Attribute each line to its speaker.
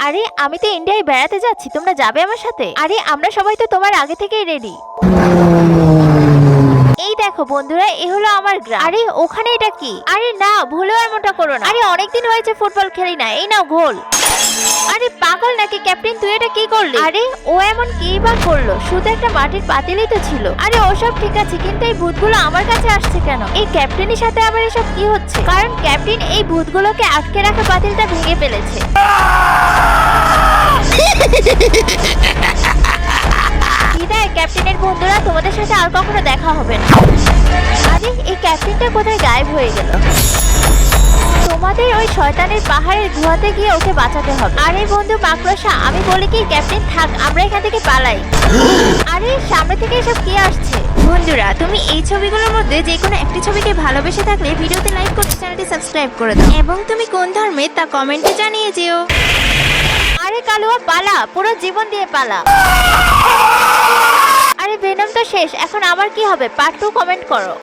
Speaker 1: আরে আমি তো ইন্ডিয়ায় বেড়াতে যাচ্ছি, তোমরা যাবে আমার সাথে? আরে আমরা সবাই তো তোমার আগে থেকেই রেডি। এই দেখো বন্ধুরা, এ হলো আমার গ্রাম। আরে ওখানে এটা কি? আরে না, ভুলেও এমনটা করো না। আরে অনেকদিন হয়েছে ফুটবল খেলি না, এই নাও গোল। আরে পাগল নাকি ক্যাপ্টেন, তুই এটা কি করলি? আরে ও এমন কি বা করলো? শুধু একটা মাটির পাতিলই তো ছিল। আরে ওসব ঠিক আছে, কিন্তু এই ভূতগুলো আমার কাছে আসছে কেন? এই ক্যাপ্টেনের সাথে আবার এসব কি হচ্ছে? কারণ ক্যাপ্টেন এই ভূতগুলোকে আটকে রাখা পাতিলটা ভেঙে ফেলেছে। বিদায় ক্যাপ্টেনের বন্ধুরা, তোমাদের সাথে আর কখনো দেখা হবে না। আরে এই ক্যাপ্টেনটা কোথায় গায়েব হয়ে গেল? তোমাদের ওই শয়তানের পাহাড়ের গুহাতে গিয়ে ওকে বাঁচাতে হবে। আরে বন্ধু মাকড়সা, আমি বলি কি ক্যাপ্টেন থাক, আমরা এখান থেকে পালাই। আরে সামনে থেকে এসব কি আসছে?
Speaker 2: বন্ধুরা, তুমি এই ছবিগুলোর মধ্যে যে কোনো একটি ছবিকে ভালোবেসে থাকলে ভিডিওতে লাইক করে চ্যানেলটি সাবস্ক্রাইব করে দাও এবং তুমি কোন ধর্মের তা কমেন্টে জানিয়ে যেও।
Speaker 1: আরে কালুয়া পালা, পুরো জীবন দিয়ে পালা। আরে ভেনম তো শেষ, এখন আমার কি হবে? পার্ট 2 কমেন্ট করো।